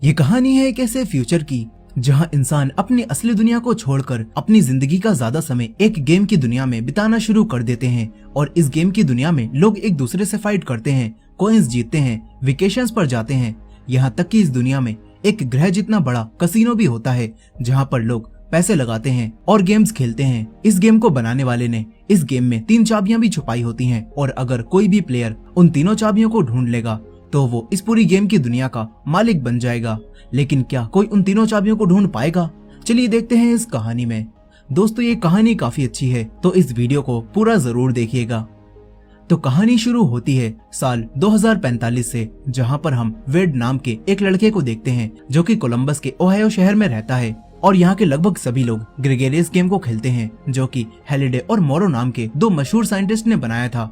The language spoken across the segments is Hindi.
ये कहानी है एक ऐसे फ्यूचर की जहां इंसान अपनी असली दुनिया को छोड़कर अपनी जिंदगी का ज्यादा समय एक गेम की दुनिया में बिताना शुरू कर देते हैं। और इस गेम की दुनिया में लोग एक दूसरे से फाइट करते हैं, कॉइंस जीतते हैं, वेकेशंस पर जाते हैं। यहाँ तक कि इस दुनिया में एक ग्रह जितना बड़ा कसिनो भी होता है जहाँ पर लोग पैसे लगाते हैं और गेम्स खेलते हैं। इस गेम को बनाने वाले ने इस गेम में 3 चाबियां भी छुपाई होती हैं और अगर कोई भी प्लेयर उन तीनों चाबियों को ढूंढ लेगा तो वो इस पूरी गेम की दुनिया का मालिक बन जाएगा। लेकिन क्या कोई उन तीनों चाबियों को ढूंढ पाएगा? चलिए देखते हैं इस कहानी में। दोस्तों ये कहानी काफी अच्छी है तो इस वीडियो को पूरा जरूर देखिएगा। तो कहानी शुरू होती है साल 2045 से, जहां पर हम वेड नाम के एक लड़के को देखते हैं जो कि कोलंबस के ओहायो शहर में रहता है। और यहाँ के लगभग सभी लोग ग्रेगेरियस गेम को खेलते हैं जो कि हेलिडे और मोरो नाम के 2 मशहूर साइंटिस्ट ने बनाया था।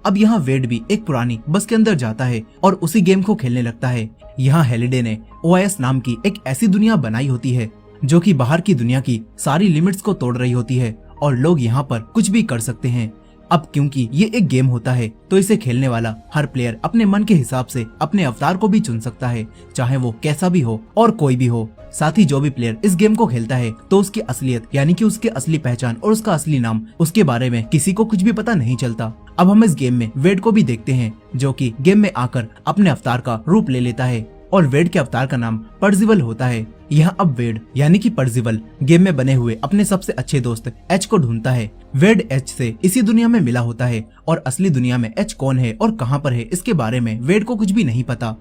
अब यहाँ वेड भी एक पुरानी बस के अंदर जाता है और उसी गेम को खेलने लगता है। यहाँ हेलिडे ने ओएस नाम की एक ऐसी दुनिया बनाई होती है जो कि बाहर की दुनिया की सारी लिमिट्स को तोड़ रही होती है और लोग यहाँ पर कुछ भी कर सकते हैं। अब क्योंकि ये एक गेम होता है तो इसे खेलने वाला हर प्लेयर अपने मन के हिसाब से अपने अवतार को भी चुन सकता है, चाहे वो कैसा भी हो और कोई भी हो। साथ ही जो भी प्लेयर इस गेम को खेलता है तो उसकी असलियत यानी कि उसके असली पहचान और उसका असली नाम, उसके बारे में किसी को कुछ भी पता नहीं चलता। अब हम इस गेम में वेड को भी देखते हैं जो कि गेम में आकर अपने अवतार का रूप ले लेता है और वेड के अवतार का नाम पर्जिवल होता है। यहाँ अब वेड यानी कि पर्जिवल गेम में बने हुए अपने सबसे अच्छे दोस्त एच को ढूंढता है। वेड एच से इसी दुनिया में मिला होता है और असली दुनिया में एच कौन है और कहाँ पर है इसके बारे में वेड को कुछ भी नहीं पता।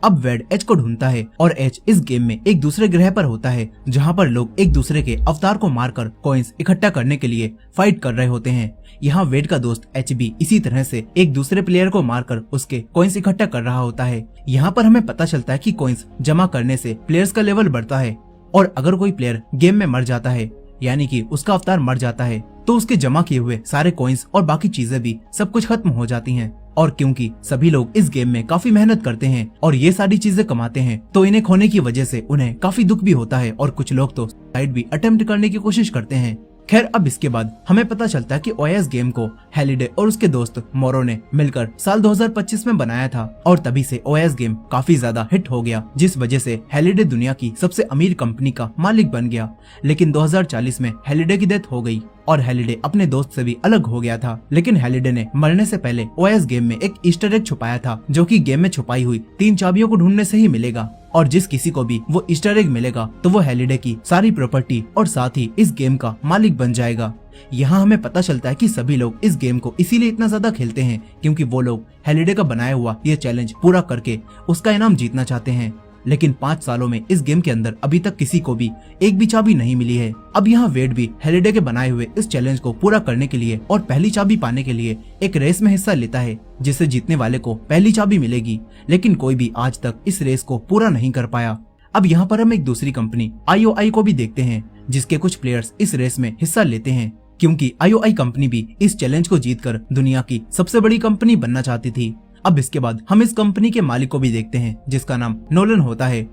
अब वेड एच को ढूंढता है और एच इस गेम में एक दूसरे ग्रह पर होता है जहाँ पर लोग एक दूसरे के अवतार को मारकर कॉइंस इकट्ठा करने के लिए फाइट कर रहे होते हैं। यहाँ वेड का दोस्त एच भी इसी तरह से एक दूसरे प्लेयर को मारकर उसके कॉइंस इकट्ठा कर रहा होता है। यहाँ पर हमें पता चलता है कि कॉइंस जमा करने से प्लेयर्स का लेवल बढ़ता है और अगर कोई प्लेयर गेम में मर जाता है यानी कि उसका अवतार मर जाता है तो उसके जमा किए हुए सारे कॉइंस और बाकी चीजें भी सब कुछ खत्म हो जाती हैं। और क्योंकि सभी लोग इस गेम में काफी मेहनत करते हैं और ये सारी चीजें कमाते हैं तो इन्हें खोने की वजह से उन्हें काफी दुख भी होता है और कुछ लोग तो सुसाइड भी अटेम्प्ट करने की कोशिश करते हैं। खैर अब इसके बाद हमें पता चलता है कि ओएस गेम को हेलिडे और उसके दोस्त मोरो ने मिलकर साल 2025 में बनाया था और तभी से ओएस गेम काफी ज्यादा हिट हो गया, जिस वजह से हेलिडे दुनिया की सबसे अमीर कंपनी का मालिक बन गया। लेकिन 2040 में हेलिडे की डेथ हो गई और हेलिडे अपने दोस्त से भी अलग हो गया था। लेकिन हेलिडे ने मरने से पहले ओएस गेम में एक ईस्टर एग छुपाया था जो कि गेम में छुपाई हुई 3 चाबियों को ढूंढने से ही मिलेगा और जिस किसी को भी वो ईस्टर एग मिलेगा तो वो हेलिडे की सारी प्रॉपर्टी और साथ ही इस गेम का मालिक बन जाएगा। यहाँ हमें पता चलता है कि सभी लोग इस गेम को इसीलिए इतना ज्यादा खेलते हैं क्योंकि वो लोग हेलिडे का बनाया हुआ ये चैलेंज पूरा करके उसका इनाम जीतना चाहते हैं। लेकिन 5 सालों में इस गेम के अंदर अभी तक किसी को भी एक भी चाबी नहीं मिली है। अब यहाँ वेड भी हेलिडे के बनाए हुए इस चैलेंज को पूरा करने के लिए और पहली चाबी पाने के लिए एक रेस में हिस्सा लेता है जिससे जीतने वाले को पहली चाबी मिलेगी। लेकिन कोई भी आज तक इस रेस को पूरा नहीं कर पाया। अब यहाँ पर हम एक दूसरी कंपनी IOI को भी देखते हैं जिसके कुछ प्लेयर्स इस रेस में हिस्सा लेते हैं क्योंकि IOI कंपनी भी इस चैलेंज को जीतकर दुनिया की सबसे बड़ी कंपनी बनना चाहती थी। अब इसके बाद हम इस कंपनी के मालिक को भी देखते हैं जिसका नाम नोलन होता है।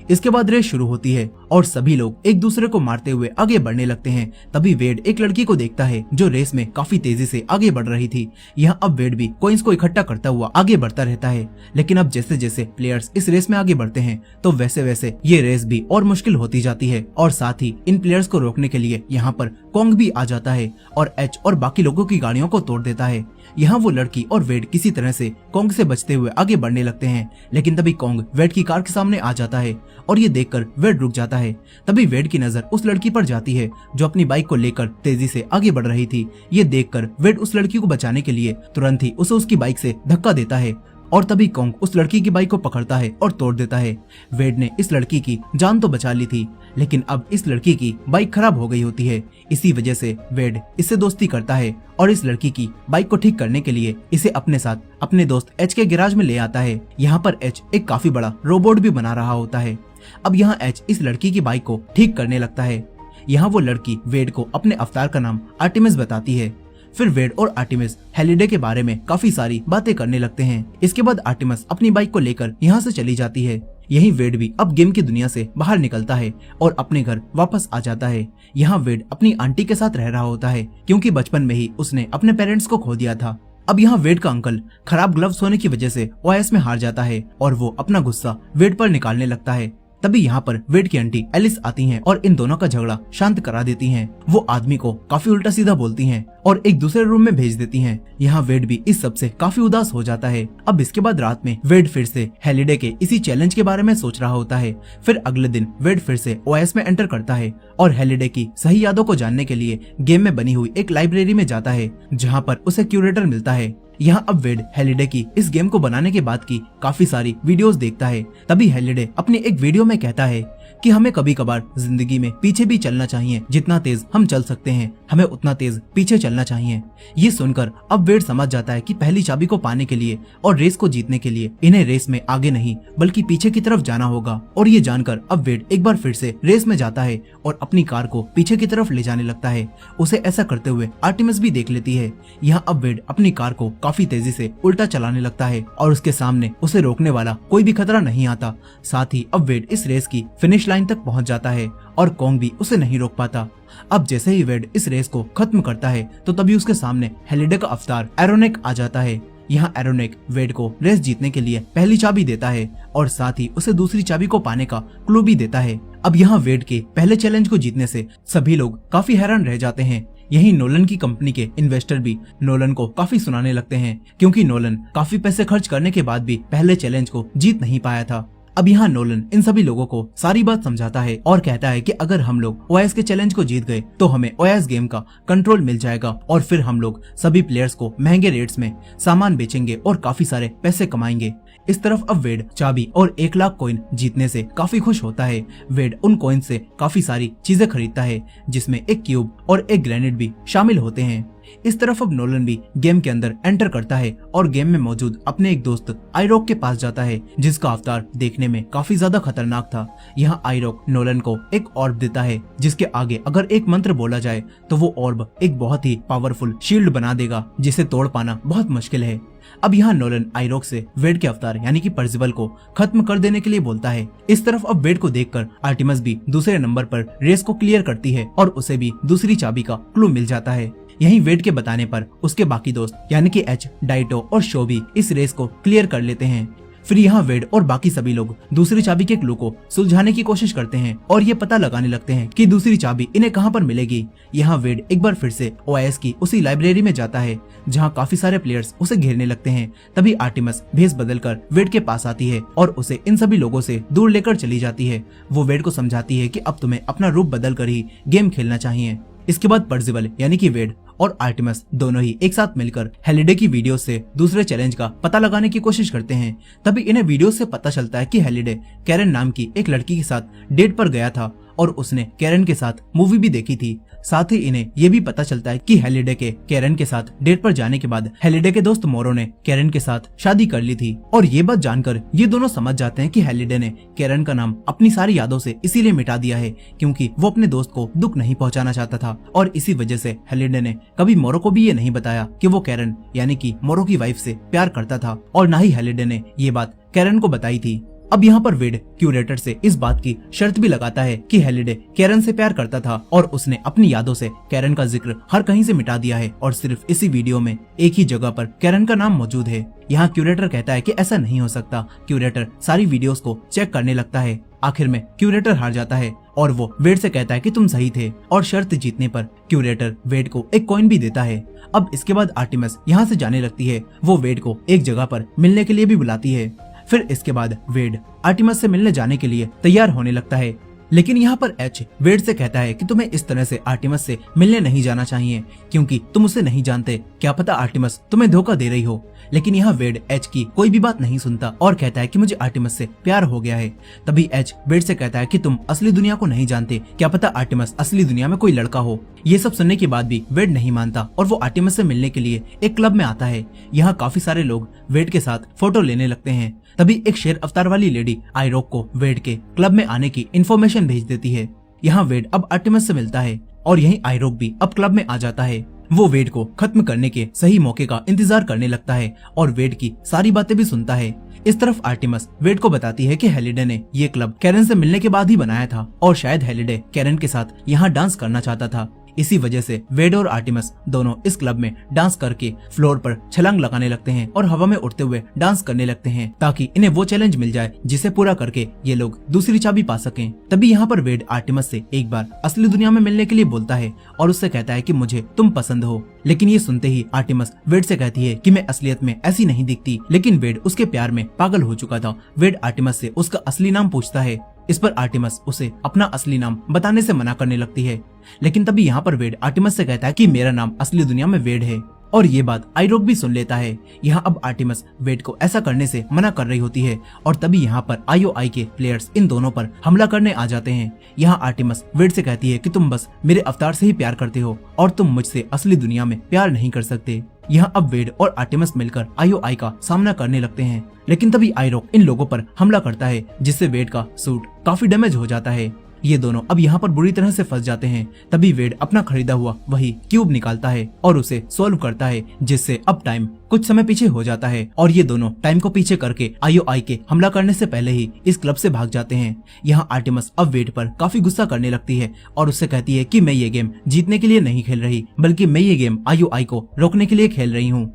इसके बाद रेस शुरू होती है और सभी लोग एक दूसरे को मारते हुए आगे बढ़ने लगते हैं। तभी वेड एक लड़की को देखता है जो रेस में काफी तेजी से आगे बढ़ रही थी। यहाँ अब वेड भी कॉइंस को इकट्ठा करता हुआ आगे बढ़ता रहता है। लेकिन अब जैसे जैसे प्लेयर्स इस रेस में आगे बढ़ते हैं तो वैसे वैसे ये रेस भी और मुश्किल होती जाती है और साथ ही इन प्लेयर्स को रोकने के लिए यहाँ पर कॉन्ग भी आ जाता है और एच और बाकी लोगों की गाड़ियों को तोड़ देता है। यहाँ वो लड़की और वेड किसी तरह से कॉन्ग से बचते हुए आगे बढ़ने लगते हैं। लेकिन तभी कॉन्ग वेड की कार के सामने आ जाता है और ये देखकर वेड रुक जाता है। तभी वेड की नजर उस लड़की पर जाती है जो अपनी बाइक को लेकर तेजी से आगे बढ़ रही थी। ये देखकर वेड उस लड़की को बचाने के लिए तुरंत ही उसे उसकी बाइक से धक्का देता है और तभी कॉन्ग उस लड़की की बाइक को पकड़ता है और तोड़ देता है। वेड ने इस लड़की की जान तो बचा ली थी लेकिन अब इस लड़की की बाइक खराब हो गई होती है। इसी वजह से वेड इससे दोस्ती करता है और इस लड़की की बाइक को ठीक करने के लिए इसे अपने साथ अपने दोस्त एच के गैराज में ले आता है। यहाँ पर एच एक काफी बड़ा रोबोट भी बना रहा होता है। अब यहाँ एच इस लड़की की बाइक को ठीक करने लगता है। यहाँ वो लड़की वेड को अपने अवतार का नाम आर्टेमिस बताती है। फिर वेड और आर्टेमिस हेलिडे के बारे में काफी सारी बातें करने लगते हैं। इसके बाद आर्टेमिस अपनी बाइक को लेकर यहाँ से चली जाती है। यही वेड भी अब गेम की दुनिया से बाहर निकलता है और अपने घर वापस आ जाता है। यहाँ वेड अपनी आंटी के साथ रह रहा होता है क्योंकि बचपन में ही उसने अपने पेरेंट्स को खो दिया था। अब यहाँ वेड का अंकल खराब ग्लव्स होने की वजह से ओएस में हार जाता है और वो अपना गुस्सा वेड पर निकालने लगता है। तभी यहाँ पर वेड की आंटी एलिस आती हैं और इन दोनों का झगड़ा शांत करा देती हैं। वो आदमी को काफी उल्टा सीधा बोलती हैं और एक दूसरे रूम में भेज देती हैं। यहाँ वेड भी इस सब से काफी उदास हो जाता है। अब इसके बाद रात में वेड फिर से हेलिडे के इसी चैलेंज के बारे में सोच रहा होता है। फिर अगले दिन वेड फिर से ओएस में एंटर करता है और हेलिडे की सही यादों को जानने के लिए गेम में बनी हुई एक लाइब्रेरी में जाता है, जहाँ पर उसे क्यूरेटर मिलता है। यहाँ अब वेड हेलिडे की इस गेम को बनाने के बाद की काफी सारी वीडियोस देखता है। तभी हेलिडे अपनी एक वीडियो में कहता है कि हमें कभी कभार जिंदगी में पीछे भी चलना चाहिए, जितना तेज हम चल सकते हैं हमें उतना तेज पीछे चलना चाहिए। ये सुनकर अब वेड समझ जाता है कि पहली चाबी को पाने के लिए और रेस को जीतने के लिए इन्हें रेस में आगे नहीं बल्कि पीछे की तरफ जाना होगा। और ये जानकर अब वेड एक बार फिर से रेस में जाता है और अपनी कार को पीछे की तरफ ले जाने लगता है। उसे ऐसा करते हुए आर्टिमस भी देख लेती है। यहाँ अब वेड अपनी कार को काफी तेजी से उल्टा चलाने लगता है और उसके सामने उसे रोकने वाला कोई भी खतरा नहीं आता। साथ ही अब वेड इस रेस की फिनिश लाइन तक पहुंच जाता है और कोंग भी उसे नहीं रोक पाता। अब जैसे ही वेड इस रेस को खत्म करता है तो तभी उसके सामने हेलिडे का अवतार एरोनेक आ जाता है। यहाँ एरोनेक वेड को रेस जीतने के लिए पहली चाबी देता है और साथ ही उसे दूसरी चाबी को पाने का क्लू भी देता है। अब यहाँ वेड के पहले चैलेंज को जीतने से सभी लोग काफी हैरान रह जाते हैं। यही नोलन की कंपनी के इन्वेस्टर भी नोलन को काफी सुनाने लगते हैं, क्योंकि नोलन काफी पैसे खर्च करने के बाद भी पहले चैलेंज को जीत नहीं पाया था। अब यहाँ नोलन इन सभी लोगों को सारी बात समझाता है और कहता है कि अगर हम लोग ओएस के चैलेंज को जीत गए तो हमें ओएस गेम का कंट्रोल मिल जाएगा और फिर हम लोग सभी प्लेयर्स को महंगे रेट्स में सामान बेचेंगे और काफी सारे पैसे कमाएंगे। इस तरफ अब वेड चाबी और 1 लाख कॉइन जीतने से काफी खुश होता है। वेड उन कॉइन से काफी सारी चीजें खरीदता है, जिसमें एक क्यूब और एक ग्रेनेड भी शामिल होते हैं। इस तरफ अब नोलन भी गेम के अंदर एंटर करता है और गेम में मौजूद अपने एक दोस्त आईरॉक के पास जाता है, जिसका अवतार देखने में काफी ज्यादा खतरनाक था। यहाँ आईरॉक नोलन को एक ऑर्ब देता है, जिसके आगे अगर एक मंत्र बोला जाए तो वो ऑर्ब एक बहुत ही पावरफुल शील्ड बना देगा, जिसे तोड़ पाना बहुत मुश्किल है। अब यहाँ नोलन आईरॉक से वेड के अवतार यानी कि पर्सिबल को खत्म कर देने के लिए बोलता है। इस तरफ अब वेड को देखकर आर्टिमस भी दूसरे नंबर पर रेस को क्लियर करती है और उसे भी दूसरी चाबी का क्लू मिल जाता है। यहीं वेड के बताने पर उसके बाकी दोस्त यानी कि एच, डाइटो और शो भी इस रेस को क्लियर कर लेते हैं। फिर यहाँ वेड और बाकी सभी लोग दूसरी चाबी के क्लू को सुलझाने की कोशिश करते हैं और ये पता लगाने लगते हैं कि दूसरी चाबी इन्हें कहाँ पर मिलेगी। यहाँ वेड एक बार फिर से ओएस की उसी लाइब्रेरी में जाता है, जहाँ काफी सारे प्लेयर्स उसे घेरने लगते हैं। तभी आर्टिमस भेस बदलकर वेड के पास आती है और उसे इन सभी लोगों से दूर लेकर चली जाती है। वो वेड को समझाती है कि अब तुम्हें अपना रूप बदल कर ही गेम खेलना चाहिए। इसके बाद पर्सिबल यानी कि वेड और आर्टिमस दोनों ही एक साथ मिलकर हेलिडे की वीडियो से दूसरे चैलेंज का पता लगाने की कोशिश करते हैं। तभी इन्हें वीडियो से पता चलता है कि हेलिडे कैरन नाम की एक लड़की के साथ डेट पर गया था और उसने कैरन के साथ मूवी भी देखी थी। साथ ही इन्हें ये भी पता चलता है कि हेलिडे के कैरन के साथ डेट पर जाने के बाद हेलिडे के दोस्त मोरो ने कैरन के साथ शादी कर ली थी। और ये बात जानकर ये दोनों समझ जाते हैं कि हेलिडे ने कैरन का नाम अपनी सारी यादों से इसीलिए मिटा दिया है क्योंकि वो अपने दोस्त को दुख नहीं पहुंचाना चाहता था, और इसी वजह से हेलिडे ने कभी मोरो को भी ये नहीं बताया कि वो कैरन यानी कि मोरो की वाइफ से प्यार करता था, और न ही हेलिडे ने ये बात कैरन को बताई थी। अब यहाँ पर वेड क्यूरेटर से इस बात की शर्त भी लगाता है कि हेलिडे कैरन से प्यार करता था और उसने अपनी यादों से कैरन का जिक्र हर कहीं से मिटा दिया है और सिर्फ इसी वीडियो में एक ही जगह पर कैरन का नाम मौजूद है। यहाँ क्यूरेटर कहता है कि ऐसा नहीं हो सकता। क्यूरेटर सारी वीडियोस को चेक करने लगता है। आखिर में क्यूरेटर हार जाता है और वो वेड से कहता है कि तुम सही थे, और शर्त जीतने पर क्यूरेटर वेड को एक कॉइन भी देता है। अब इसके बाद आर्टिमस यहाँ से जाने लगती है। वो वेड को एक जगह पर मिलने के लिए भी बुलाती है। फिर इसके बाद वेड आर्टिमस से मिलने जाने के लिए तैयार होने लगता है, लेकिन यहाँ पर एच वेड से कहता है कि तुम्हें इस तरह से आर्टिमस से मिलने नहीं जाना चाहिए क्योंकि तुम उसे नहीं जानते, क्या पता आर्टिमस तुम्हें धोखा दे रही हो। लेकिन यहाँ वेड एच की कोई भी बात नहीं सुनता और कहता है कि मुझे आर्टिमस से प्यार हो गया है। तभी एच वेड से कहता है कि तुम असली दुनिया को नहीं जानते, क्या पता आर्टिमस असली दुनिया में कोई लड़का हो। ये सब सुनने के बाद भी वेड नहीं मानता और वो आर्टिमस से मिलने के लिए एक क्लब में आता है। यहाँ काफी सारे लोग वेड के साथ फोटो लेने लगते हैं। तभी एक शेर अवतार वाली लेडी आईरॉक को वेड के क्लब में आने की इन्फॉर्मेशन भेज देती है। यहाँ वेड अब आर्टिमस से मिलता है और यहीं आईरॉक भी अब क्लब में आ जाता है। वो वेड को खत्म करने के सही मौके का इंतजार करने लगता है और वेड की सारी बातें भी सुनता है। इस तरफ आर्टिमस वेड को बताती है कि हेलिडे ने ये क्लब कैरन से मिलने के बाद ही बनाया था और शायद हेलिडे कैरन के साथ यहाँ डांस करना चाहता था। इसी वजह से वेड और आर्टिमस दोनों इस क्लब में डांस करके फ्लोर पर छलांग लगाने लगते हैं और हवा में उड़ते हुए डांस करने लगते हैं ताकि इन्हें वो चैलेंज मिल जाए जिसे पूरा करके ये लोग दूसरी चाबी पा सकें। तभी यहाँ पर वेड आर्टिमस से एक बार असली दुनिया में मिलने के लिए बोलता है और उससे कहता है कि मुझे तुम पसंद हो। लेकिन ये सुनते ही आर्टिमस वेड से कहती है कि मैं असलियत में ऐसी नहीं दिखती। लेकिन वेड उसके प्यार में पागल हो चुका था। वेड आर्टिमस से उसका असली नाम पूछता है। इस पर आर्टिमस उसे अपना असली नाम बताने से मना करने लगती है। लेकिन तभी यहाँ पर वेड आर्टिमस से कहता है कि मेरा नाम असली दुनिया में वेड है और ये बात आइरोक भी सुन लेता है। यहाँ अब आर्टिमस वेड को ऐसा करने से मना कर रही होती है और तभी यहाँ पर IOI के प्लेयर्स इन दोनों पर हमला करने आ जाते हैं। यहाँ आर्टिमस वेड से कहती है कि तुम बस मेरे अवतार से ही प्यार करते हो और तुम मुझसे असली दुनिया में प्यार नहीं कर सकते। यहाँ अब वेड और आर्टिमस मिलकर IOI का सामना करने लगते हैं। लेकिन तभी आइरोक इन लोगों पर हमला करता है जिससे वेड का सूट काफी डैमेज हो जाता है। ये दोनों अब यहाँ पर बुरी तरह से फंस जाते हैं। तभी वेड अपना खरीदा हुआ वही क्यूब निकालता है और उसे सॉल्व करता है जिससे अब टाइम कुछ समय पीछे हो जाता है और ये दोनों टाइम को पीछे करके IOI के हमला करने से पहले ही इस क्लब से भाग जाते हैं। यहाँ आर्टिमस अब वेड पर काफी गुस्सा करने लगती है और उससे कहती है कि मैं ये गेम जीतने के लिए नहीं खेल रही बल्कि मैं ये गेम IOI को रोकने के लिए खेल रही हूँ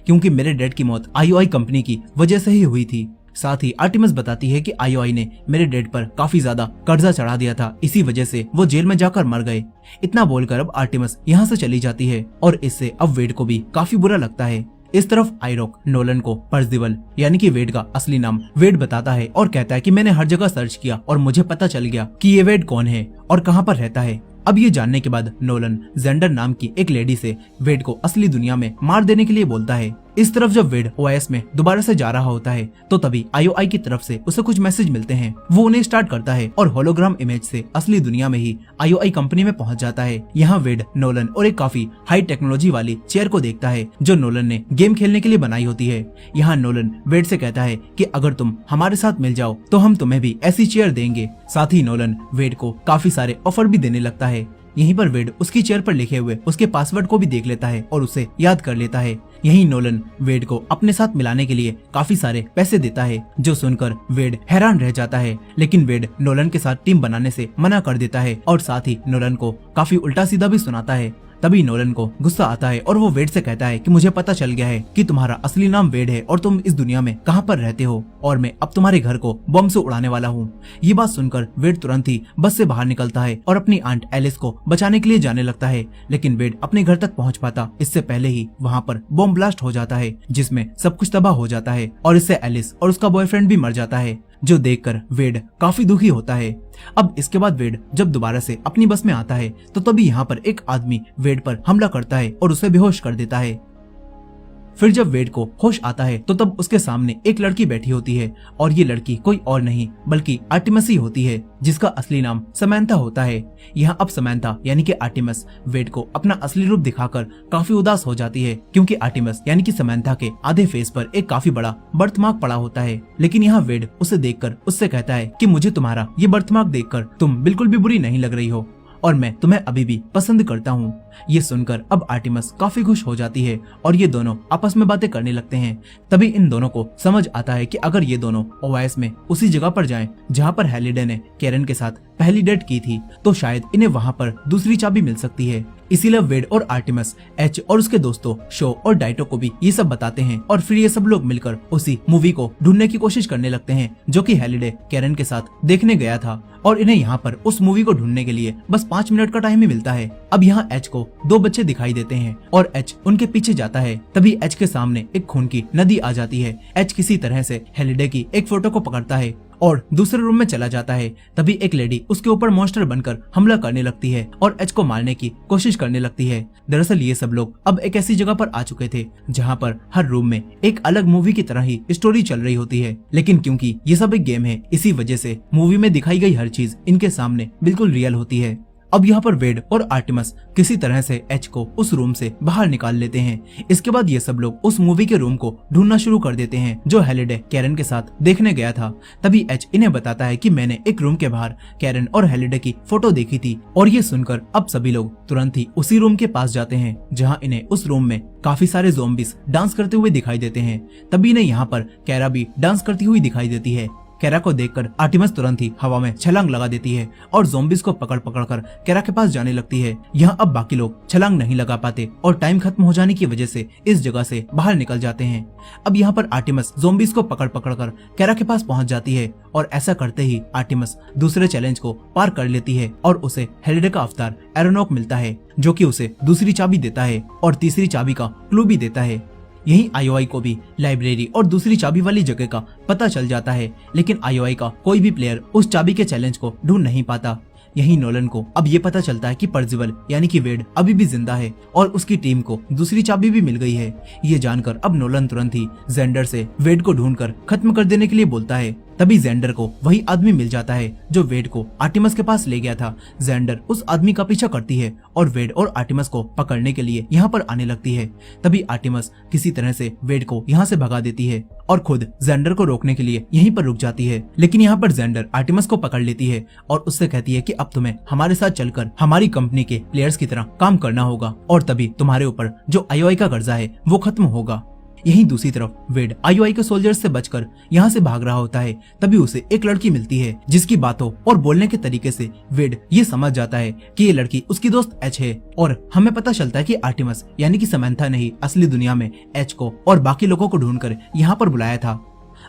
क्योंकि मेरे डैड की मौत IOI कंपनी की वजह से ही हुई थी। साथ ही आर्टिमस बताती है कि IOI ने मेरे डैड पर काफी ज्यादा कर्जा चढ़ा दिया था, इसी वजह से वो जेल में जाकर मर गए। इतना बोलकर अब आर्टिमस यहाँ से चली जाती है और इससे अब वेड को भी काफी बुरा लगता है। इस तरफ आइरोक नोलन को पर्सिवल यानी कि वेड का असली नाम वेड बताता है और कहता है कि मैंने हर जगह सर्च किया और मुझे पता चल गया कि ये वेड कौन है और कहाँ पर रहता है। अब ये जानने के बाद नोलन जेंडर नाम की एक लेडी से वेड को असली दुनिया में मार देने के लिए बोलता है। इस तरफ जब वेड OAS में दोबारा से जा रहा होता है तो तभी IOI की तरफ से उसे कुछ मैसेज मिलते हैं। वो उन्हें स्टार्ट करता है और होलोग्राम इमेज से असली दुनिया में ही IOI कंपनी में पहुंच जाता है। यहाँ वेड नोलन और एक काफी हाई टेक्नोलॉजी वाली चेयर को देखता है जो नोलन ने गेम खेलने के लिए बनाई होती है। यहाँ नोलन वेड से कहता है कि अगर तुम हमारे साथ मिल जाओ तो हम तुम्हें भी ऐसी चेयर देंगे। साथ ही नोलन वेड को काफी सारे ऑफर भी देने लगता है। यहीं पर वेड उसकी चेयर पर लिखे हुए उसके पासवर्ड को भी देख लेता है और उसे याद कर लेता है। यही नोलन वेड को अपने साथ मिलाने के लिए काफी सारे पैसे देता है जो सुनकर वेड हैरान रह जाता है। लेकिन वेड नोलन के साथ टीम बनाने से मना कर देता है और साथ ही नोलन को काफी उल्टा सीधा भी सुनाता है। तभी नोलन को गुस्सा आता है और वो वेड से कहता है कि मुझे पता चल गया है कि तुम्हारा असली नाम वेड है और तुम इस दुनिया में कहाँ पर रहते हो और मैं अब तुम्हारे घर को बम से उड़ाने वाला हूँ। ये बात सुनकर वेड तुरंत ही बस से बाहर निकलता है और अपनी आंट एलिस को बचाने के लिए जाने लगता है। लेकिन वेड अपने घर तक पहुँच पाता इससे पहले ही वहाँ पर बम ब्लास्ट हो जाता है जिसमें सब कुछ तबाह हो जाता है और इससे एलिस और उसका बॉयफ्रेंड भी मर जाता है जो देखकर वेड काफी दुखी होता है। अब इसके बाद वेड जब दोबारा से अपनी बस में आता है तो तभी यहाँ पर एक आदमी वेड पर हमला करता है और उसे बेहोश कर देता है। फिर जब वेड को होश आता है तो तब उसके सामने एक लड़की बैठी होती है और ये लड़की कोई और नहीं बल्कि आर्टिमस ही होती है जिसका असली नाम समैंथा होता है। यहाँ अब समैंथा यानी कि आर्टिमस वेड को अपना असली रूप दिखाकर काफी उदास हो जाती है क्योंकि आर्टिमस यानी कि समैंथा के आधे फेस पर एक काफी बड़ा बर्थमार्क पड़ा होता है। लेकिन यहाँ वेड उसे देखकर उससे कहता है कि मुझे तुम्हारा ये बर्थमार्क देखकर तुम बिल्कुल भी बुरी नहीं लग रही हो और मैं तुम्हें अभी भी पसंद करता हूँ। ये सुनकर अब आर्टिमस काफी खुश हो जाती है और ये दोनों आपस में बातें करने लगते हैं। तभी इन दोनों को समझ आता है कि अगर ये दोनों OAS में उसी जगह पर जाएं जहाँ पर हैलिडे ने कैरन के साथ पहली डेट की थी तो शायद इन्हें वहाँ पर दूसरी चाबी मिल सकती है। इसीलिए वेड और आर्टिमस एच और उसके दोस्तों शो और डाइटो को भी ये सब बताते हैं और फिर ये सब लोग मिलकर उसी मूवी को ढूंढने की कोशिश करने लगते हैं जो कि हैलिडे कैरन के साथ देखने गया था और इन्हें यहाँ पर उस मूवी को ढूंढने के लिए बस 5 मिनट का टाइम ही मिलता है। अब यहाँ एच को 2 बच्चे दिखाई देते हैं और एच उनके पीछे जाता है। तभी एच के सामने एक खून की नदी आ जाती है। एच किसी तरह से हैलिडे की एक फोटो को पकड़ता है और दूसरे रूम में चला जाता है। तभी एक लेडी उसके ऊपर मॉन्स्टर बनकर हमला करने लगती है और एच को मारने की कोशिश करने लगती है। दरअसल ये सब लोग अब एक ऐसी जगह पर आ चुके थे जहाँ पर हर रूम में एक अलग मूवी की तरह ही स्टोरी चल रही होती है। लेकिन क्योंकि ये सब एक गेम है इसी वजह से मूवी में दिखाई गई हर चीज इनके सामने बिल्कुल रियल होती है। अब यहाँ पर वेड और आर्टिमस किसी तरह से एच को उस रूम से बाहर निकाल लेते हैं। इसके बाद ये सब लोग उस मूवी के रूम को ढूंढना शुरू कर देते हैं जो हैलिडे कैरन के साथ देखने गया था। तभी एच इन्हें बताता है कि मैंने एक रूम के बाहर कैरन और हैलिडे की फोटो देखी थी और ये सुनकर अब सभी लोग तुरंत ही उसी रूम के पास जाते हैं जहाँ इन्हें उस रूम में काफी सारे ज़ॉम्बीज डांस करते हुए दिखाई देते हैं। तभी इन्हें यहाँ पर कैरा भी डांस करती हुई दिखाई देती है। केरा को देखकर आर्टिमस तुरंत ही हवा में छलांग लगा देती है और ज़ॉम्बीज को पकड़ पकड़ कर केरा के पास जाने लगती है। यहाँ अब बाकी लोग छलांग नहीं लगा पाते और टाइम खत्म हो जाने की वजह से इस जगह से बाहर निकल जाते हैं। अब यहाँ पर आर्टिमस ज़ॉम्बीज को पकड़ पकड़ कर केरा के पास पहुंच जाती है और ऐसा करते ही आर्टिमस दूसरे चैलेंज को पार कर लेती है और उसे हेलिडे का अवतार एरोनॉक मिलता है, जो कि उसे दूसरी चाबी देता है और तीसरी चाबी का क्लू भी देता है। यहीं आईओआई को भी लाइब्रेरी और दूसरी चाबी वाली जगह का पता चल जाता है, लेकिन आईओआई का कोई भी प्लेयर उस चाबी के चैलेंज को ढूंढ नहीं पाता। यहीं नोलन को अब ये पता चलता है कि पर्सिवल यानी कि वेड अभी भी जिंदा है और उसकी टीम को दूसरी चाबी भी मिल गई है। ये जानकर अब नोलन तुरंत ही जेंडर से वेड को ढूंढकर खत्म कर देने के लिए बोलता है। तभी जेंडर को वही आदमी मिल जाता है जो वेड को आर्टिमस के पास ले गया था। जेंडर उस आदमी का पीछा करती है और वेड और आर्टिमस को पकड़ने के लिए यहाँ पर आने लगती है। तभी आर्टिमस किसी तरह से वेड को यहाँ से भगा देती है और खुद जेंडर को रोकने के लिए यहीं पर रुक जाती है। लेकिन यहाँ पर जेंडर आर्टिमस को पकड़ लेती है और उससे कहती है कि अब तुम्हें हमारे साथ चलकर हमारी कंपनी के प्लेयर्स की तरह काम करना होगा और तभी तुम्हारे ऊपर जो आईओआई का कर्जा है वो खत्म होगा। यहीं दूसरी तरफ वेड आईओआई के सोल्जर्स से बचकर यहाँ से भाग रहा होता है। तभी उसे एक लड़की मिलती है जिसकी बातों और बोलने के तरीके से वेड ये समझ जाता है कि ये लड़की उसकी दोस्त एच है और हमें पता चलता है कि आर्टिमस यानी कि समंथा ने ही असली दुनिया में एच को और बाकी लोगों को ढूंढकर यहाँ पर बुलाया था।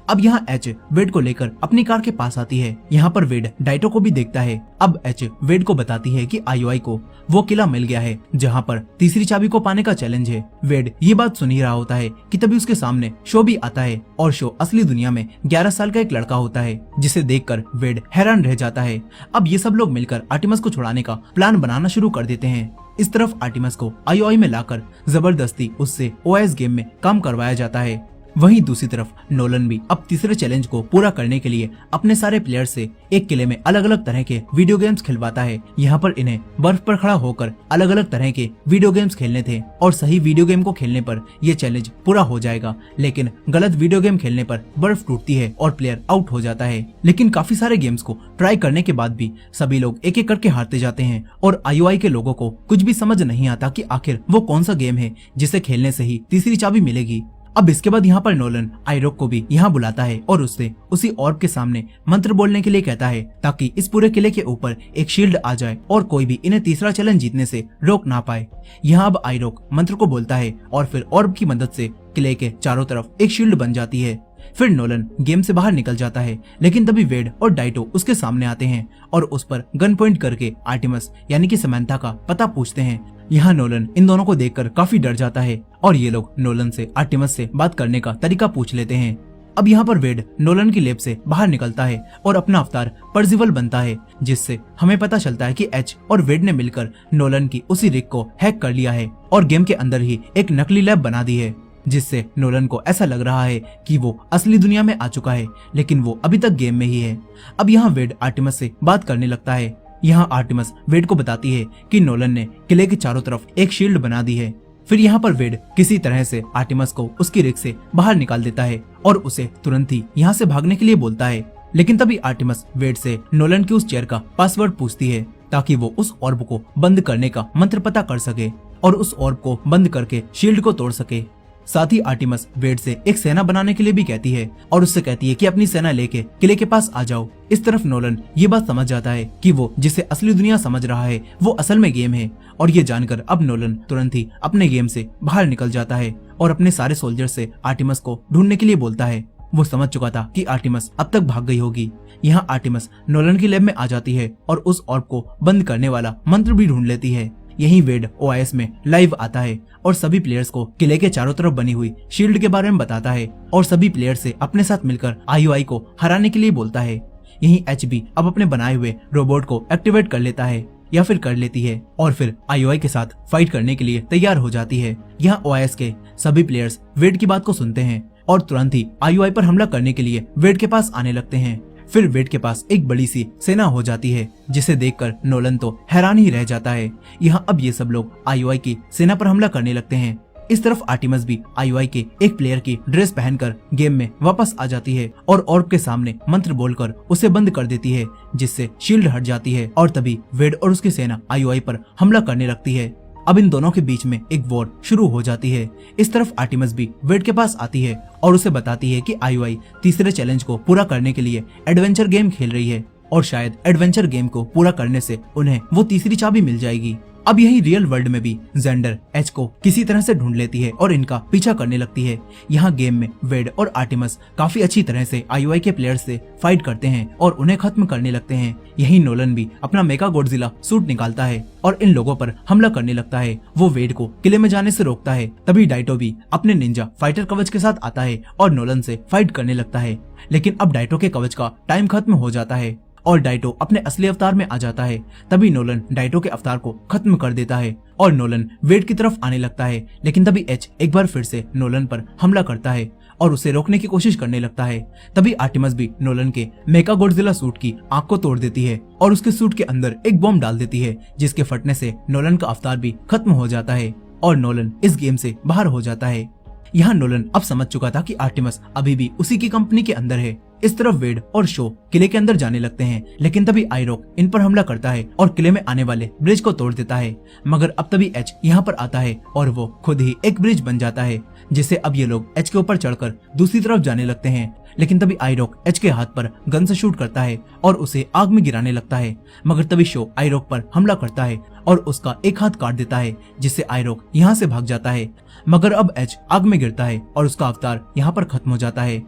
अब यहाँ एच वेड को लेकर अपनी कार के पास आती है। यहाँ पर वेड डाइटो को भी देखता है। अब एच वेड को बताती है कि आईओआई को वो किला मिल गया है जहाँ पर तीसरी चाबी को पाने का चैलेंज है। वेड ये बात सुन ही रहा होता है कि तभी उसके सामने शो भी आता है और शो असली दुनिया में 11 साल का एक लड़का होता है, जिसे देखकर वेड हैरान रह जाता है। अब ये सब लोग मिलकर आर्टिमस को छुड़ाने का प्लान बनाना शुरू कर देते हैं। इस तरफ आर्टिमस को आईओआई में लाकर जबरदस्ती उससे ओएस गेम में काम करवाया जाता है। वहीं दूसरी तरफ नोलन भी अब तीसरे चैलेंज को पूरा करने के लिए अपने सारे प्लेयर से एक किले में अलग अलग तरह के वीडियो गेम्स खिलवाता है। यहाँ पर इन्हें बर्फ पर खड़ा होकर अलग अलग तरह के वीडियो गेम्स खेलने थे और सही वीडियो गेम को खेलने पर यह चैलेंज पूरा हो जाएगा, लेकिन गलत वीडियो गेम खेलने पर बर्फ टूटती है और प्लेयर आउट हो जाता है। लेकिन काफी सारे गेम्स को ट्राई करने के बाद भी सभी लोग एक एक करके हारते जाते हैं और आईओआई के लोगों को कुछ भी समझ नहीं आता कि आखिर वो कौन सा गेम है जिसे खेलने से ही तीसरी चाबी मिलेगी। अब इसके बाद यहाँ पर नोलन आइरोक को भी यहाँ बुलाता है और उससे उसी ऑर्ब के सामने मंत्र बोलने के लिए कहता है ताकि इस पूरे किले के ऊपर एक शील्ड आ जाए और कोई भी इन्हें तीसरा चैलेंज जीतने से रोक ना पाए। यहाँ अब आइरोक मंत्र को बोलता है और फिर ऑर्ब की मदद से किले के चारों तरफ एक शील्ड बन जाती है। फिर नोलन गेम से बाहर निकल जाता है, लेकिन तभी वेड और डाइटो उसके सामने आते हैं और उस पर गन पॉइंट करके आर्टिमस यानी कि समंथा का पता पूछते हैं। यहाँ नोलन इन दोनों को देखकर काफी डर जाता है और ये लोग नोलन से आर्टिमस से बात करने का तरीका पूछ लेते हैं। अब यहाँ पर वेड नोलन की लैब से बाहर निकलता है और अपना अवतार पर्सिवल बनता है, जिससे हमें पता चलता है कि एच और वेड ने मिलकर नोलन की उसी रिग को हैक कर लिया है और गेम के अंदर ही एक नकली लैब बना दी है, जिससे नोलन को ऐसा लग रहा है कि वो असली दुनिया में आ चुका है, लेकिन वो अभी तक गेम में ही है। अब यहाँ वेड आर्टिमस से बात करने लगता है। यहाँ आर्टिमस वेड को बताती है कि नोलन ने किले के चारों तरफ एक शील्ड बना दी है। फिर यहाँ पर वेड किसी तरह से आर्टिमस को उसकी रिग से बाहर निकाल देता है और उसे तुरंत ही यहाँ से भागने के लिए बोलता है। लेकिन तभी आर्टिमस वेड से नोलन की उस चेयर का पासवर्ड पूछती है ताकि वो उस ऑर्ब को बंद करने का मंत्र पता कर सके और उस ऑर्ब को बंद करके शील्ड को तोड़ सके। साथ ही आर्टिमस वेड से एक सेना बनाने के लिए भी कहती है और उससे कहती है कि अपनी सेना लेके किले के पास आ जाओ। इस तरफ नोलन ये बात समझ जाता है कि वो जिसे असली दुनिया समझ रहा है वो असल में गेम है और ये जानकर अब नोलन तुरंत ही अपने गेम से बाहर निकल जाता है और अपने सारे सोल्जर से आर्टिमस को ढूंढने के लिए बोलता है। वो समझ चुका था कि आर्टिमस अब तक भाग गई होगी। यहाँ आर्टिमस नोलन की लैब में आ जाती है और उस ऑर्ब को बंद करने वाला मंत्र भी ढूंढ लेती है। यहीं वेड ओआईएस में लाइव आता है और सभी प्लेयर्स को किले के चारों तरफ बनी हुई शील्ड के बारे में बताता है और सभी प्लेयर से अपने साथ मिलकर आईओआई को हराने के लिए बोलता है। यहीं एच भी अब अपने बनाए हुए रोबोट को एक्टिवेट कर लेता है या फिर कर लेती है और फिर आईओआई के साथ फाइट करने के लिए तैयार हो जाती है। यहाँ ओआईएस के सभी प्लेयर्स वेड की बात को सुनते हैं और तुरंत ही आईओआई पर हमला करने के लिए वेड के पास आने लगते हैं। फिर वेड के पास एक बड़ी सी सेना हो जाती है, जिसे देखकर नोलन तो हैरान ही रह जाता है। यहाँ अब ये सब लोग आईओआई की सेना पर हमला करने लगते हैं। इस तरफ आर्टिमस भी आईओआई के एक प्लेयर की ड्रेस पहनकर गेम में वापस आ जाती है और ऑर्ब के सामने मंत्र बोलकर उसे बंद कर देती है, जिससे शील्ड हट जाती है और तभी वेड और उसकी सेना आईओआई पर हमला करने लगती है। अब इन दोनों के बीच में एक वॉर शुरू हो जाती है। इस तरफ आर्टिमस भी वेड के पास आती है और उसे बताती है कि आईओआई तीसरे चैलेंज को पूरा करने के लिए एडवेंचर गेम खेल रही है और शायद एडवेंचर गेम को पूरा करने से उन्हें वो तीसरी चाबी मिल जाएगी। अब यही रियल वर्ल्ड में भी जेंडर एच को किसी तरह से ढूंढ लेती है और इनका पीछा करने लगती है। यहाँ गेम में वेड और आर्टिमस काफी अच्छी तरह से आईओआई के प्लेयर्स से फाइट करते हैं और उन्हें खत्म करने लगते हैं। यही नोलन भी अपना मेगा गॉडजिला सूट निकालता है और इन लोगों पर हमला करने लगता है। वो वेड को किले में जाने से रोकता है। तभी डाइटो भी अपने निंजा फाइटर कवच के साथ आता है और नोलन से फाइट करने लगता है। लेकिन अब डाइटो के कवच का टाइम खत्म हो जाता है और डाइटो अपने असली अवतार में आ जाता है। तभी नोलन डाइटो के अवतार को खत्म कर देता है और नोलन वेड की तरफ आने लगता है। लेकिन तभी एच एक बार फिर से नोलन पर हमला करता है और उसे रोकने की कोशिश करने लगता है। तभी आर्टिमस भी नोलन के मेगा गॉडजिला सूट की आंख को तोड़ देती है और उसके सूट के अंदर एक बॉम्ब डाल देती है, जिसके फटने से नोलन का अवतार भी खत्म हो जाता है और नोलन इस गेम से बाहर हो जाता है। यहाँ नोलन अब समझ चुका था कि आर्टिमस अभी भी उसी की कंपनी के अंदर है। इस तरफ वेड और शो किले के अंदर जाने लगते हैं, लेकिन तभी आइरोक इन पर हमला करता है और किले में आने वाले ब्रिज को तोड़ देता है। मगर अब तभी एच यहाँ पर आता है और वो खुद ही एक ब्रिज बन जाता है, जिससे अब ये लोग एच के ऊपर चढ़कर दूसरी तरफ जाने लगते हैं। लेकिन तभी आइरोक एच के हाथ पर गन से शूट करता है और उसे आग में गिराने लगता है। मगर तभी शो आइरोक पर हमला करता है और उसका एक हाथ काट देता है, जिससे आइरोक यहाँ से भाग जाता है। मगर अब एच आग में गिरता है और उसका अवतार यहाँ पर खत्म हो जाता है।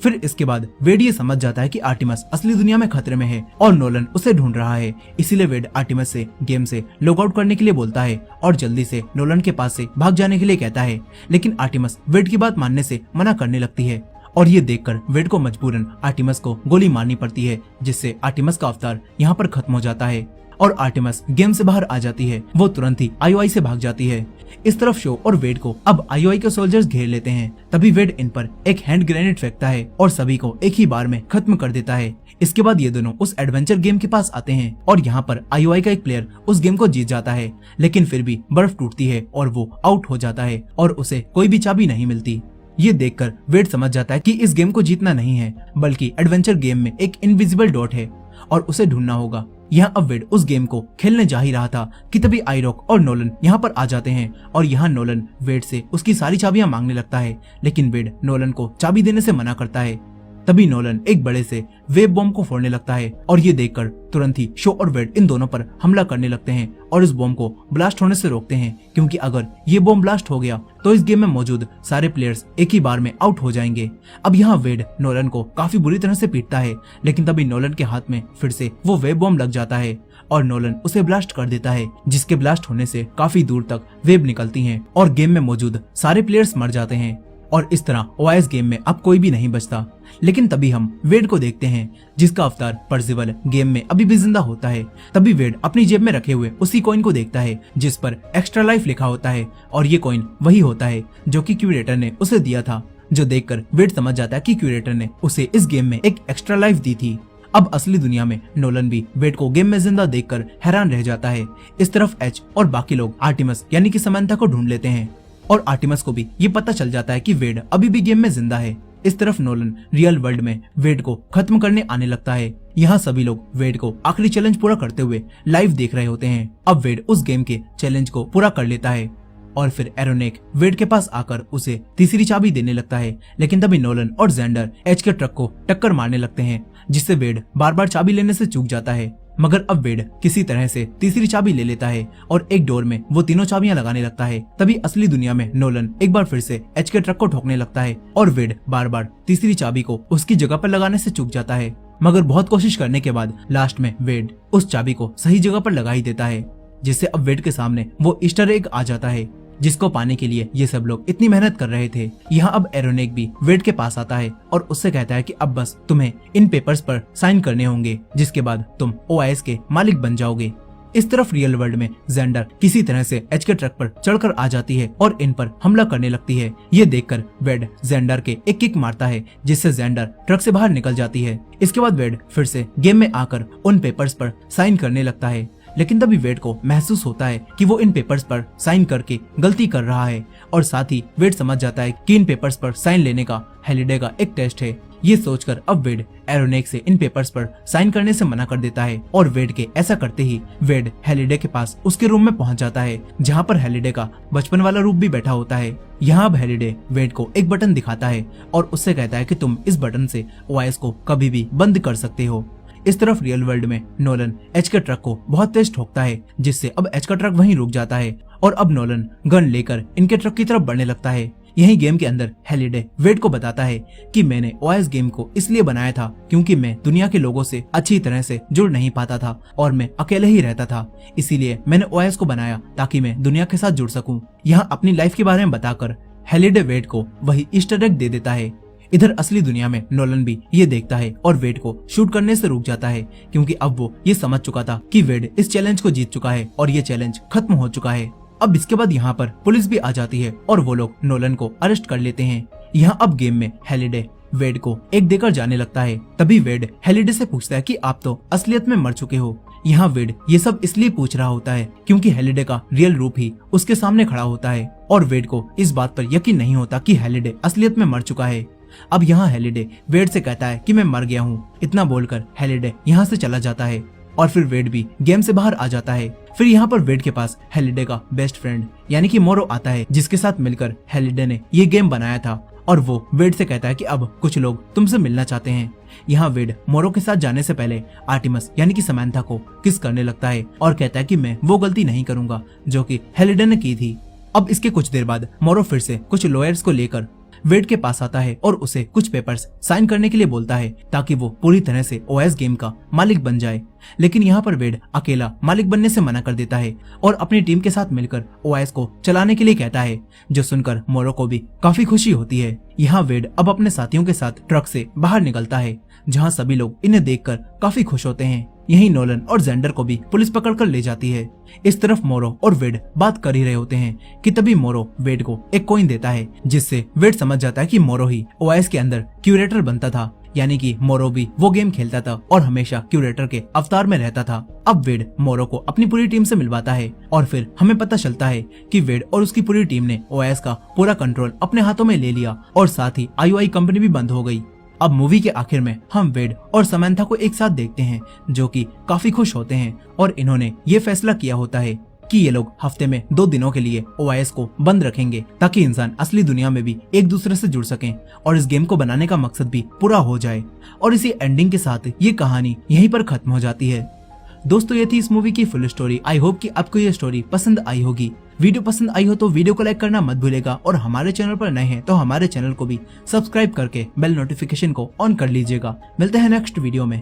फिर इसके बाद वेड ये समझ जाता है कि आर्टिमस असली दुनिया में खतरे में है और नोलन उसे ढूंढ रहा है। इसीलिए वेड आर्टिमस से गेम से लॉग आउट करने के लिए बोलता है और जल्दी से नोलन के पास से भाग जाने के लिए कहता है। लेकिन आर्टिमस वेड की बात मानने से मना करने लगती है और ये देखकर वेड को मजबूरन आर्टिमस को गोली मारनी पड़ती है, जिससे आर्टिमस का अवतार यहाँ पर खत्म हो जाता है और आर्टिमस गेम से बाहर आ जाती है। वो तुरंत ही आईओआई से भाग जाती है। इस तरफ शो और वेड को अब आईओआई के सोल्जर्स घेर लेते हैं। तभी वेड इन पर एक हैंड ग्रेनेड फेंकता है और सभी को एक ही बार में खत्म कर देता है। इसके बाद ये दोनों उस एडवेंचर गेम के पास आते हैं और यहाँ पर आईओआई का एक प्लेयर उस गेम को जीत जाता है, लेकिन फिर भी बर्फ टूटती है और वो आउट हो जाता है और उसे कोई भी चाबी नहीं मिलती। ये देखकर वेड समझ जाता है कि इस गेम को जीतना नहीं है, बल्कि एडवेंचर गेम में एक इनविजिबल डॉट है और उसे ढूंढना होगा। यहाँ अब वेड उस गेम को खेलने जा ही रहा था कि तभी आइरोक और नोलन यहाँ पर आ जाते हैं और यहाँ नोलन वेड से उसकी सारी चाबियां मांगने लगता है, लेकिन वेड नोलन को चाबी देने से मना करता है। तभी नोलन एक बड़े से वेव बॉम्ब को फोड़ने लगता है और ये देखकर तुरंत ही शो और वेड इन दोनों पर हमला करने लगते हैं और इस बॉम्ब को ब्लास्ट होने से रोकते हैं, क्योंकि अगर ये बॉम्ब ब्लास्ट हो गया तो इस गेम में मौजूद सारे प्लेयर्स एक ही बार में आउट हो जाएंगे। अब यहाँ वेड नोलन को काफी बुरी तरह से पीटता है, लेकिन तभी नोलन के हाथ में फिर से वो वेव बॉम्ब लग जाता है और नोलन उसे ब्लास्ट कर देता है, जिसके ब्लास्ट होने से काफी दूर तक वेव निकलती हैं और गेम में मौजूद सारे प्लेयर्स मर जाते हैं और इस तरह ओआईएस गेम में अब कोई भी नहीं बचता। लेकिन तभी हम वेड को देखते हैं, जिसका अवतार परसिवल गेम में अभी भी जिंदा होता है। तभी वेड अपनी जेब में रखे हुए उसी कॉइन को देखता है जिस पर एक्स्ट्रा लाइफ लिखा होता है और ये कॉइन वही होता है जो कि क्यूरेटर ने उसे दिया था, जो देखकर वेड समझ जाता है कि क्यूरेटर ने उसे इस गेम में एक एक्स्ट्रा लाइफ दी थी। अब असली दुनिया में नोलन भी वेड को गेम में जिंदा देखकर हैरान रह जाता है। इस तरफ एच और बाकी लोग आर्टिमस यानी कि समंथा को ढूंढ लेते हैं और आर्टिमस को भी ये पता चल जाता है कि वेड अभी भी गेम में जिंदा है। इस तरफ नोलन रियल वर्ल्ड में वेड को खत्म करने आने लगता है। यहाँ सभी लोग वेड को आखिरी चैलेंज पूरा करते हुए लाइव देख रहे होते हैं। अब वेड उस गेम के चैलेंज को पूरा कर लेता है और फिर एरोनेक वेड के पास आकर उसे तीसरी चाबी देने लगता है, लेकिन तभी नोलन और जेंडर एच के ट्रक को टक्कर मारने लगते हैं, जिससे वेड बार बार चाबी लेने से चूक जाता है। मगर अब वेड किसी तरह से तीसरी चाबी ले लेता है और एक डोर में वो तीनों चाबियां लगाने लगता है। तभी असली दुनिया में नोलन एक बार फिर से एच के ट्रक को ठोकने लगता है और वेड बार बार तीसरी चाबी को उसकी जगह पर लगाने से चूक जाता है। मगर बहुत कोशिश करने के बाद लास्ट में वेड उस चाबी को सही जगह पर लगा ही देता है, जिससे अब वेड के सामने वो ईस्टर एग आ जाता है, जिसको पाने के लिए ये सब लोग इतनी मेहनत कर रहे थे। यहाँ अब एरोनेक भी वेड के पास आता है और उससे कहता है कि अब बस तुम्हें इन पेपर्स पर साइन करने होंगे, जिसके बाद तुम ओआईएस के मालिक बन जाओगे। इस तरफ रियल वर्ल्ड में जेंडर किसी तरह से एच के ट्रक पर चढ़कर आ जाती है और इन पर हमला करने लगती है। ये देखकर वेड जेंडर के एक किक मारता है, जिससे जेंडर ट्रक से बाहर निकल जाती है। इसके बाद वेड फिर से गेम में आकर उन पेपर्स पर साइन करने लगता है, लेकिन तभी वेड को महसूस होता है कि वो इन पेपर्स पर साइन करके गलती कर रहा है और साथ ही वेड समझ जाता है कि इन पेपर्स पर साइन लेने का हेलिडे का एक टेस्ट है। ये सोचकर अब वेड एरोनेक से इन पेपर्स पर साइन करने से मना कर देता है और वेड के ऐसा करते ही वेड हेलिडे के पास उसके रूम में पहुंच जाता है, जहां पर हेलिडे का बचपन वाला रूप भी बैठा होता है। यहाँ अब हेलिडे वेड को एक बटन दिखाता है और उससे कहता है कि तुम इस बटन से ओएस को कभी भी बंद कर सकते हो। इस तरफ रियल वर्ल्ड में नोलन एच के ट्रक को बहुत तेज ठोकता है, जिससे अब एच का ट्रक वहीं रुक जाता है और अब नोलन गन लेकर इनके ट्रक की तरफ बढ़ने लगता है। यही गेम के अंदर हेलिडे वेड को बताता है कि मैंने ओएस गेम को इसलिए बनाया था क्योंकि मैं दुनिया के लोगों से अच्छी तरह से जुड़ नहीं पाता था और मैं अकेले ही रहता था, इसीलिए मैंने ओएस को बनाया ताकि मैं दुनिया के साथ जुड़ सकूं। यहाँ अपनी लाइफ के बारे में बताकर हेलिडे वेड को वही ईस्टर एग दे देता है। इधर असली दुनिया में नोलन भी ये देखता है और वेड को शूट करने से रुक जाता है, क्योंकि अब वो ये समझ चुका था कि वेड इस चैलेंज को जीत चुका है और ये चैलेंज खत्म हो चुका है। अब इसके बाद यहाँ पर पुलिस भी आ जाती है और वो लोग नोलन को अरेस्ट कर लेते हैं। यहाँ अब गेम में हेलिडे वेड को एक देकर जाने लगता है। तभी वेड हेलिडे से पूछता है कि आप तो असलियत में मर चुके हो। यहाँ वेड ये सब इसलिए पूछ रहा होता है क्योंकि हेलिडे का रियल रूप ही उसके सामने खड़ा होता है और वेड को इस बात पर यकीन नहीं होता कि हेलिडे असलियत में मर चुका है। अब यहाँ हेलिडे वेड से कहता है कि मैं मर गया हूँ। इतना बोलकर हेलिडे यहाँ से चला जाता है और फिर वेड भी गेम से बाहर आ जाता है। फिर यहाँ पर वेड के पास हेलिडे का बेस्ट फ्रेंड यानी कि मोरो आता है, जिसके साथ मिलकर हेलिडे ने ये गेम बनाया था और वो वेड से कहता है कि अब कुछ लोग तुमसे मिलना चाहते हैं। यहाँ वेड मोरो के साथ जाने से पहले आर्टिमस यानी कि समैंथा को किस करने लगता है और कहता है कि मैं वो गलती नहीं करूंगा जो कि हेलिडे ने की थी। अब इसके कुछ देर बाद मोरो फिर से कुछ लॉयर्स को लेकर वेड के पास आता है और उसे कुछ पेपर्स साइन करने के लिए बोलता है ताकि वो पूरी तरह से ओएस गेम का मालिक बन जाए। लेकिन यहाँ पर वेड अकेला मालिक बनने से मना कर देता है और अपनी टीम के साथ मिलकर ओएस को चलाने के लिए कहता है, जो सुनकर मोरो को भी काफी खुशी होती है। यहाँ वेड अब अपने साथियों के साथ ट्रक से बाहर निकलता है, जहाँ सभी लोग इन्हें देखकर काफी खुश होते हैं। यही नोलन और जेंडर को भी पुलिस पकड़कर ले जाती है। इस तरफ मोरो और वेड बात कर ही रहे होते हैं कि तभी मोरो वेड को एक कॉइन देता है, जिससे वेड समझ जाता है कि मोरो ही ओएस के अंदर क्यूरेटर बनता था, यानी कि मोरो भी वो गेम खेलता था और हमेशा क्यूरेटर के अवतार में रहता था। अब वेड मोरो को अपनी पूरी टीम से मिलवाता है और फिर हमें पता चलता है कि वेड और उसकी पूरी टीम ने ओएस का पूरा कंट्रोल अपने हाथों में ले लिया और साथ ही IOI कंपनी भी बंद हो गई। अब मूवी के आखिर में हम वेड और समैंथा को एक साथ देखते हैं, जो कि काफी खुश होते हैं और इन्होंने ये फैसला किया होता है कि ये लोग हफ्ते में 2 दिनों के लिए ओएस को बंद रखेंगे ताकि इंसान असली दुनिया में भी एक दूसरे से जुड़ सकें और इस गेम को बनाने का मकसद भी पूरा हो जाए। और इसी एंडिंग के साथ ये कहानी यहीं पर खत्म हो जाती है। दोस्तों, ये थी इस मूवी की फुल स्टोरी। आई होप कि आपको ये स्टोरी पसंद आई होगी। वीडियो पसंद आई हो तो वीडियो को लाइक करना मत भूलेगा और हमारे चैनल पर नए हैं तो हमारे चैनल को भी सब्सक्राइब करके बेल नोटिफिकेशन को ऑन कर लीजिएगा। मिलते हैं नेक्स्ट वीडियो में।